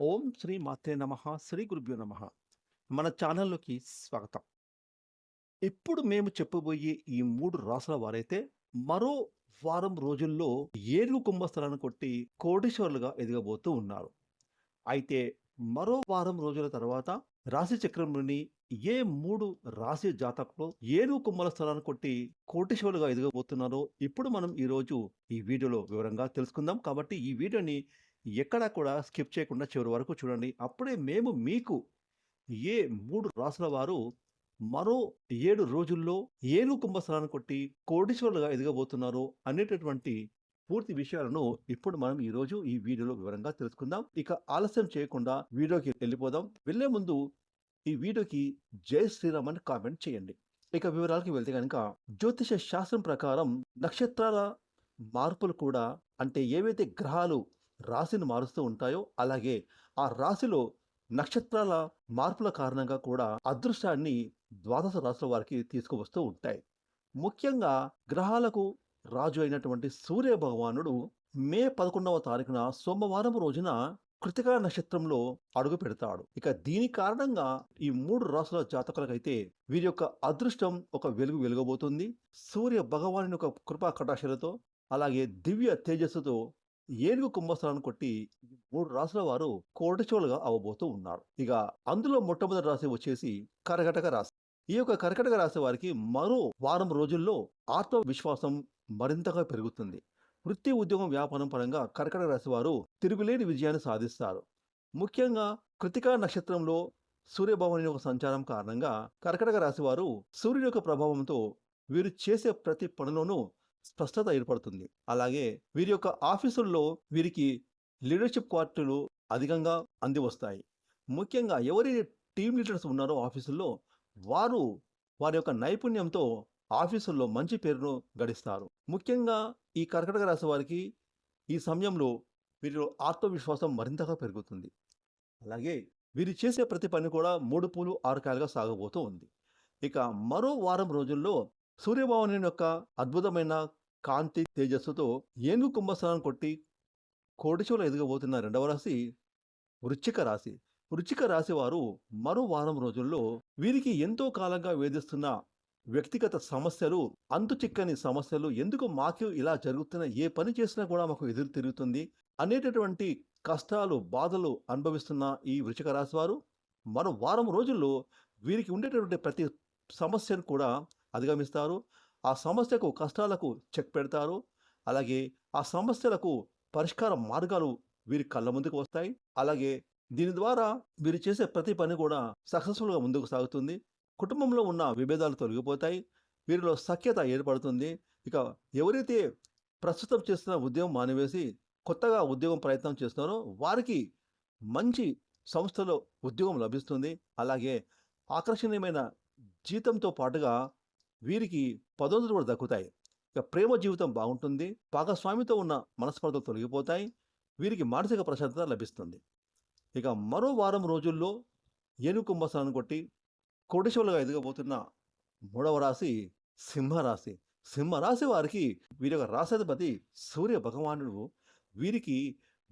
ఓం శ్రీ మాత్రే నమః. శ్రీ గురుభ్యో నమః. మన ఛానల్‌లోకి స్వాగతం. ఇప్పుడు మేము చెప్పబోయే ఈ 3 రాసుల వారైతే మరో వారం రోజుల్లో ఏనుగు కుంభస్థలాన్ని కొట్టి కోటీశ్వరులుగా ఎదగబోతూ ఉన్నారు. అయితే మరో వారం రోజుల తర్వాత రాశి చక్రంలోని ఏ 3 రాశి జాతకులు ఏనుగు కుంభల స్థలాన్ని కొట్టి కోటీశ్వరులుగా ఎదగబోతున్నారో ఇప్పుడు మనం ఈరోజు ఈ వీడియోలో వివరంగా తెలుసుకుందాం. కాబట్టి ఈ వీడియోని ఎక్కడా కూడా స్కిప్ చేయకుండా చివరి వరకు చూడండి. అప్పుడే మేము మీకు ఏ 3 రాసుల వారు మరో 7 రోజుల్లో ఏనుగు కుంభస్థలాన్ని కొట్టి కోటీశ్వరులుగా ఎదగబోతున్నారో అనేటటువంటి పూర్తి విషయాలను ఇప్పుడు మనం ఈరోజు ఈ వీడియోలో వివరంగా తెలుసుకుందాం. ఇక ఆలస్యం చేయకుండా వీడియోకి వెళ్ళిపోదాం. వెళ్ళే ముందు ఈ వీడియోకి జై శ్రీరామ్ అని కామెంట్ చేయండి. ఇక వివరాలకి వెళ్తే కనుక జ్యోతిష శాస్త్రం ప్రకారం నక్షత్రాల మార్పులు కూడా అంటే ఏవైతే గ్రహాలు రాశిని మారుస్తూ ఉంటాయో అలాగే ఆ రాశిలో నక్షత్రాల మార్పుల కారణంగా కూడా అదృష్టాన్ని ద్వాదశ రాశుల వారికి తీసుకువస్తూ ఉంటాయి. ముఖ్యంగా గ్రహాలకు రాజు అయినటువంటి సూర్య భగవానుడు మే 11వ తారీఖున సోమవారం రోజున కృతికా నక్షత్రంలో అడుగు పెడతాడు. ఇక దీని కారణంగా ఈ 3 రాసుల జాతకులకైతే వీరి యొక్క అదృష్టం ఒక వెలుగు వెలుగబోతుంది. సూర్య భగవాను యొక్క కృపా కటాక్షలతో అలాగే దివ్య తేజస్సుతో ఏనుగు కుంభస్థలాన్ని కొట్టి 3 రాసుల వారు కోటీశ్వరులుగా అవ్వబోతూ ఉన్నారు. ఇక అందులో మొట్టమొదటి రాశి వచ్చేసి కర్కాటక రాశి. ఈ యొక్క కర్కాటక రాశి వారికి మరో వారం రోజుల్లో ఆత్మవిశ్వాసం మరింతగా పెరుగుతుంది. వృత్తి ఉద్యోగం వ్యాపారం పరంగా కర్కాటక రాశి వారు తిరుగులేని విజయాన్ని సాధిస్తారు. ముఖ్యంగా కృతికా నక్షత్రంలో సూర్యభగవాని యొక్క సంచారం కారణంగా కర్కాటక రాశి వారు సూర్యుని యొక్క ప్రభావంతో వీరు చేసే ప్రతి పనిలోనూ స్పష్టత ఏర్పడుతుంది. అలాగే వీరి యొక్క ఆఫీసుల్లో వీరికి లీడర్షిప్ క్వాలిటీలు అధికంగా అంది వస్తాయి. ముఖ్యంగా ఎవరైతే టీమ్ లీడర్స్ ఉన్నారో ఆఫీసుల్లో వారు వారి యొక్క నైపుణ్యంతో ఆఫీసుల్లో మంచి పేరును గడిస్తారు. ముఖ్యంగా ఈ కర్కాటక రాశి వారికి ఈ సమయంలో వీరిలో ఆత్మవిశ్వాసం మరింతగా పెరుగుతుంది. అలాగే వీరు చేసే ప్రతి పని కూడా 3 పూలు 6 కాయలుగా సాగబోతూ ఉంది. ఇక మరో వారం రోజుల్లో సూర్యభగవానుని యొక్క అద్భుతమైన కాంతి తేజస్సుతో ఏనుగు కుంభస్థలాన్ని కొట్టి కోటీశ్వరులు ఎదగబోతున్న రెండవ రాశి వృశ్చిక రాశి. వృశ్చిక రాశి వారు మరో వారం రోజుల్లో వీరికి ఎంతో కాలంగా వేధిస్తున్న వ్యక్తిగత సమస్యలు, అంతు చిక్కని సమస్యలు, ఎందుకు మాకు ఇలా జరుగుతున్న ఏ పని చేసినా కూడా మాకు ఎదురు తిరుగుతుంది అనేటటువంటి కష్టాలు, బాధలు అనుభవిస్తున్న ఈ వృశ్చిక రాశి వారు మరో వారం రోజుల్లో వీరికి ఉండేటటువంటి ప్రతి సమస్యను కూడా అధిగమిస్తారు. ఆ సమస్యకు కష్టాలకు చెక్ పెడతారు. అలాగే ఆ సమస్యలకు పరిష్కార మార్గాలు వీరి కళ్ళ ముందుకు వస్తాయి. అలాగే దీని ద్వారా వీరు చేసే ప్రతి పని కూడా సక్సెస్ఫుల్గా ముందుకు సాగుతుంది. కుటుంబంలో ఉన్న విభేదాలు తొలగిపోతాయి. వీరిలో సఖ్యత ఏర్పడుతుంది. ఇక ఎవరైతే ప్రస్తుతం చేస్తున్న ఉద్యోగం మానివేసి కొత్తగా ఉద్యోగం ప్రయత్నం చేస్తున్నారో వారికి మంచి సంస్థలో ఉద్యోగం లభిస్తుంది. అలాగే ఆకర్షణీయమైన జీతంతో పాటుగా వీరికి పదోన్నతులు కూడా దక్కుతాయి. ఇక ప్రేమ జీవితం బాగుంటుంది. భాగస్వామితో ఉన్న మనస్పర్ధలు తొలగిపోతాయి. వీరికి మానసిక ప్రశాంతత లభిస్తుంది. ఇక మరో వారం రోజుల్లో ఏనుగు కుంభస్థలాన్ని కొట్టి కోటీశ్వరులుగా ఎదగబోతున్న 3వ రాశి సింహరాశి. సింహరాశి వారికి వీరి యొక్క రాశాధిపతి సూర్య భగవానుడు వీరికి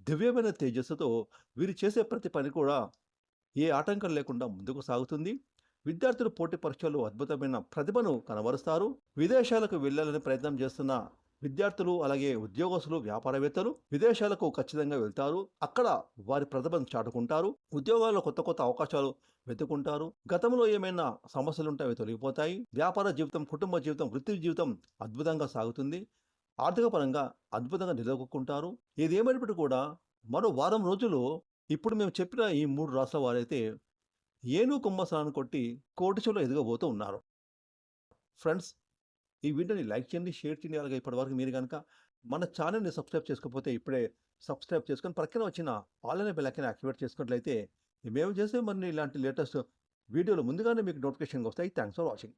దివ్యమైన తేజస్సుతో వీరు చేసే ప్రతి పని కూడా ఏ ఆటంకం లేకుండా ముందుకు సాగుతుంది. విద్యార్థులు పోటీ పరీక్షల్లో అద్భుతమైన ప్రతిభను కనబరుస్తారు. విదేశాలకు వెళ్ళాలని ప్రయత్నం చేస్తున్న విద్యార్థులు అలాగే ఉద్యోగస్తులు, వ్యాపారవేత్తలు విదేశాలకు ఖచ్చితంగా వెళ్తారు. అక్కడ వారి ప్రతిభను చాటుకుంటారు. ఉద్యోగాల్లో కొత్త కొత్త అవకాశాలు వెతుకుంటారు. గతంలో ఏమైనా సమస్యలు ఉంటే అవి తొలగిపోతాయి. వ్యాపార జీవితం, కుటుంబ జీవితం, వృత్తి జీవితం అద్భుతంగా సాగుతుంది. ఆర్థిక పరంగా అద్భుతంగా నిలదొక్కుంటారు. ఏదేమైనప్పటికీ కూడా మరో వారం రోజులు ఇప్పుడు మేము చెప్పిన ఈ 3 రాష్ట్రాల వారైతే ఏనుగు కుంభస్థలాన్ని కొట్టి కోటీశ్వరులు ఎదగబోతూ ఉన్నారు. ఫ్రెండ్స్, ఈ వీడియోని లైక్ చేయండి, షేర్ చేయండి. అలాగే ఇప్పటివరకు మీరు కనుక మన ఛానల్ని సబ్స్క్రైబ్ చేసుకోకపోతే ఇప్పుడే సబ్స్క్రైబ్ చేసుకొని ప్రక్కన వచ్చిన ఆల్ అనే బెల్ ఐకాన్ యాక్టివేట్ చేసుకున్నట్లయితే మేము చేసే మరిన్ని ఇలాంటి లేటెస్ట్ వీడియోలు ముందుగానే మీకు నోటిఫికేషన్ వస్తాయి. Thanks for watching.